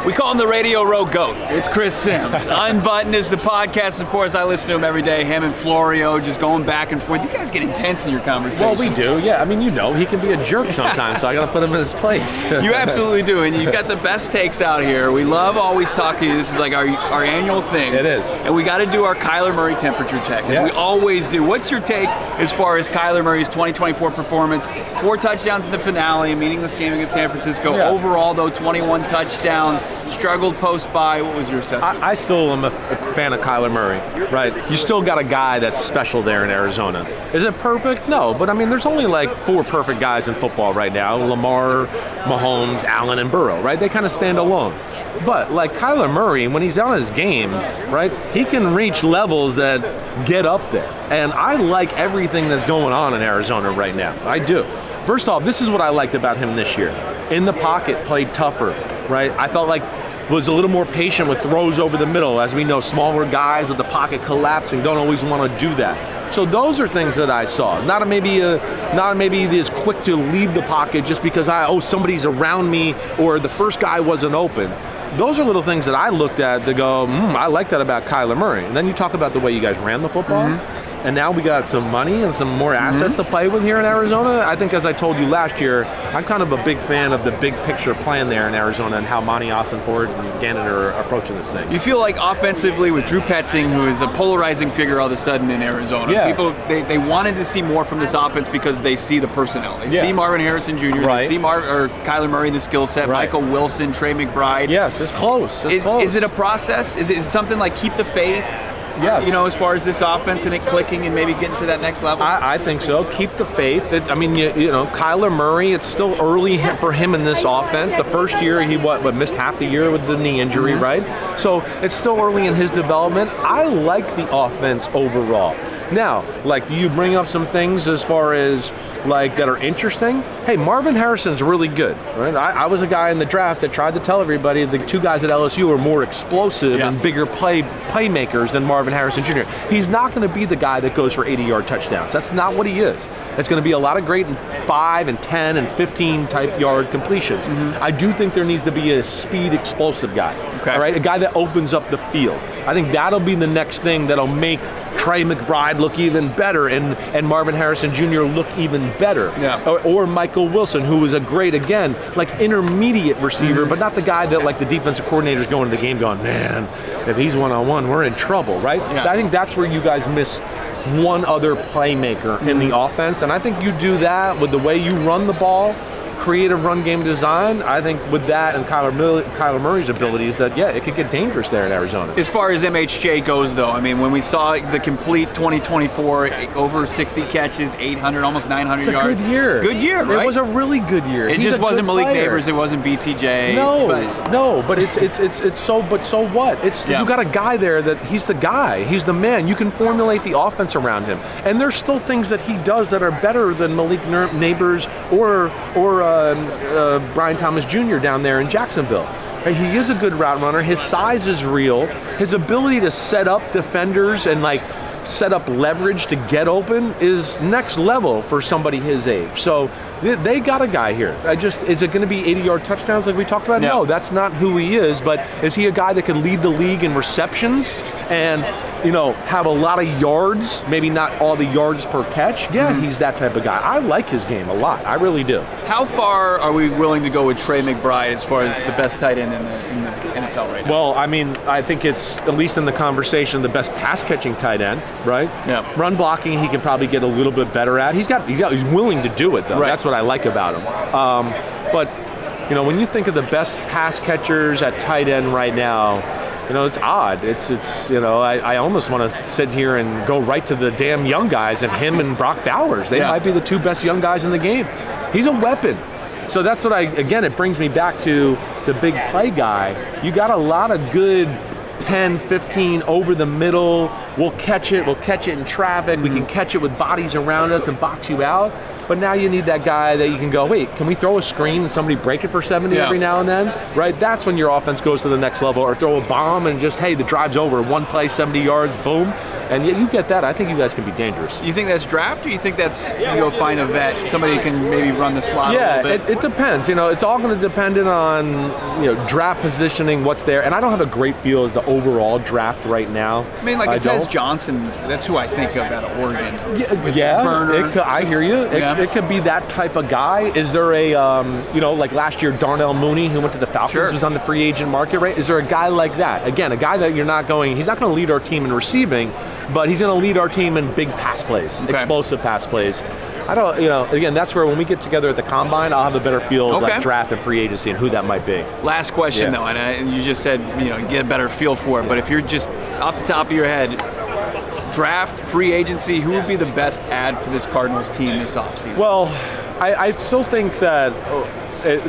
We call him the Radio Row GOAT. It's Chris Sims. Unbuttoned is the podcast, of course. I listen to him every day. Him and Florio just going back and forth. You guys get intense in your conversation. Well, we do, yeah. I mean, he can be a jerk sometimes, so I got to put him in his place. You absolutely do, and you've got the best takes out here. We love always talking to you. This is like our annual thing. It is. And we got to do our Kyler Murray temperature check, as we always do. What's your take as far as Kyler Murray's 2024 performance? 4 touchdowns in the finale, a meaningless game against San Francisco. Yeah. Overall, though, 21 touchdowns. Struggled post-bye. What was your assessment? I still am a fan of Kyler Murray, right? You still got a guy that's special there in Arizona. Is it perfect? No, but I mean, there's only like 4 perfect guys in football right now. Lamar, Mahomes, Allen, and Burrow, right? They kind of stand alone. But like Kyler Murray, when he's on his game, right, he can reach levels that get up there. And I like everything that's going on in Arizona right now. I do. First off, this is what I liked about him this year. In the pocket, played tougher, right? I felt like was a little more patient with throws over the middle. As we know, smaller guys with the pocket collapsing don't always want to do that. So those are things that I saw. Not maybe this quick to leave the pocket just because somebody's around me or the first guy wasn't open. Those are little things that I looked at to go, I like that about Kyler Murray. And then you talk about the way you guys ran the football. And now we got some money and some more assets to play with here in Arizona. I think, as I told you last year, I'm kind of a big fan of the big picture plan there in Arizona and how Monty Austin-Ford and Gannon are approaching this thing. You feel like offensively with Drew Petzing, who is a polarizing figure all of a sudden in Arizona, people, they wanted to see more from this offense because they see the personnel. They see Marvin Harrison Jr., they see Kyler Murray in the skill set, Michael Wilson, Trey McBride. Yes, it's close. Is it a process? Is it something like keep the faith? Yes. You know, as far as this offense and it clicking and maybe getting to that next level? I think so. Keep the faith. Kyler Murray, it's still early for him in this offense. The first year, he missed half the year with the knee injury, right? So it's still early in his development. I like the offense overall. Now, do you bring up some things as far as that are interesting? Hey, Marvin Harrison's really good, right? I was a guy in the draft that tried to tell everybody the 2 guys at LSU are more explosive and bigger playmakers than Marvin Harrison Jr. He's not going to be the guy that goes for 80-yard touchdowns. That's not what he is. It's going to be a lot of great 5 and 10 and 15 type yard completions. I do think there needs to be a speed explosive guy, all right? A guy that opens up the field. I think that'll be the next thing that'll make Trey McBride look even better and Marvin Harrison Jr. look even better. Or Michael Wilson, who is a great, again, intermediate receiver, but not the guy that the defensive coordinators go into the game going, man, if he's one-on-one, we're in trouble, right? I think that's where you guys miss one other playmaker in the offense, and I think you do that with the way you run the ball, creative run game design. I think with that and Kyler Murray's abilities that, it could get dangerous there in Arizona. As far as MHJ goes, though, I mean, when we saw the complete 2024, over 60 catches, 800, almost 900 yards. It's a good year. Good year, right? It was a really good year. It just wasn't Malik Neighbors, it wasn't BTJ. But so what? You got a guy there that he's the guy. He's the man. You can formulate the offense around him. And there's still things that he does that are better than Malik Neighbors or Brian Thomas Jr. down there in Jacksonville. He is a good route runner. His size is real. His ability to set up defenders and set up leverage to get open is next level for somebody his age. So they got a guy here. Is it going to be 80-yard touchdowns like we talked about? No, that's not who he is. But is he a guy that can lead the league in receptions and have a lot of yards, maybe not all the yards per catch? Yeah, he's that type of guy. I like his game a lot. I really do. How far are we willing to go with Trey McBride as far as the best tight end in the NFL right now? Well, I mean, I think it's, at least in the conversation, the best pass-catching tight end, right? Yeah. Run blocking, he can probably get a little bit better at. He's willing to do it, though. Right. That's what I like about him. But when you think of the best pass catchers at tight end right now, it's odd. I almost want to sit here and go right to the damn young guys and him and Brock Bowers. They might be the 2 best young guys in the game. He's a weapon. So that's what it brings me back to the big play guy. You got a lot of good 10, 15 over the middle. We'll catch it in traffic. We can catch it with bodies around us and box you out. But now you need that guy that you can go, wait, can we throw a screen and somebody break it for 70 every now and then? Right? That's when your offense goes to the next level. Or throw a bomb and just, hey, the drive's over. One play, 70 yards, boom. And you get that. I think you guys can be dangerous. You think that's draft, or you think that's you go find a vet, somebody who can maybe run the slot a little bit? It depends. It's all going to depend on draft positioning, what's there. And I don't have a great feel as the overall draft right now. I mean, like Tez Johnson, that's who I think of out of Oregon. Burner. I hear you. It could be that type of guy. Is there a, like last year, Darnell Mooney, who went to the Falcons, was on the free agent market, right? Is there a guy like that? Again, a guy that he's not going to lead our team in receiving, but he's going to lead our team in big pass plays, explosive pass plays. I don't, again, that's where when we get together at the Combine, I'll have a better feel of like draft and free agency and who that might be. Last question, though, and you just said, you get a better feel for it, but if you're just off the top of your head, draft, free agency, who would be the best ad for this Cardinals team this offseason? Well, I still think that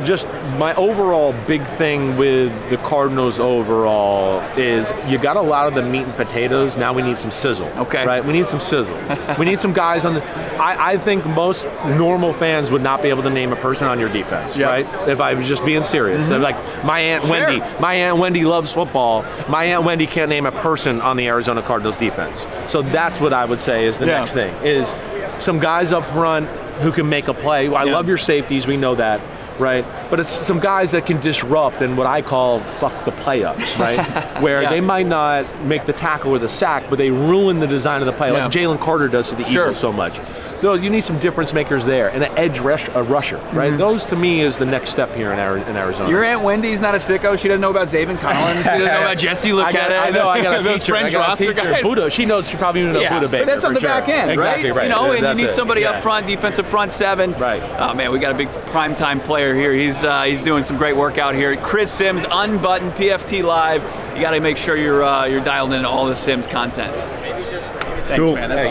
just my overall big thing with the Cardinals overall is you got a lot of the meat and potatoes. Now we need some sizzle. Okay. Right? We need some sizzle. We need some guys on the. I think most normal fans would not be able to name a person on your defense, right? If I was just being serious. Mm-hmm. Like my Aunt Wendy. Fair. My Aunt Wendy loves football. My Aunt Wendy can't name a person on the Arizona Cardinals defense. So that's what I would say is the next thing is some guys up front who can make a play. I love your safeties. We know that. Right, but it's some guys that can disrupt and what I call fuck the play up, right? Where they might not make the tackle or the sack, but they ruin the design of the play, like Jalen Carter does to the Eagles so much. You need some difference makers there, and an edge rusher, right? Mm-hmm. Those to me is the next step here in Arizona. Your Aunt Wendy's not a sicko. She doesn't know about Zaven Collins. She doesn't know about Jesse Lucchetta. I know. I got a teacher. Buddha. She knows. She probably knows Buddha Baker. But that's on the back end, exactly right? And you need somebody up front, defensive front seven. Right. Oh man, we got a big primetime player here. He's doing some great work out here. Chris Sims, Unbuttoned, PFT Live. You got to make sure you're dialed into all the Sims content. Thanks, man. That's awesome.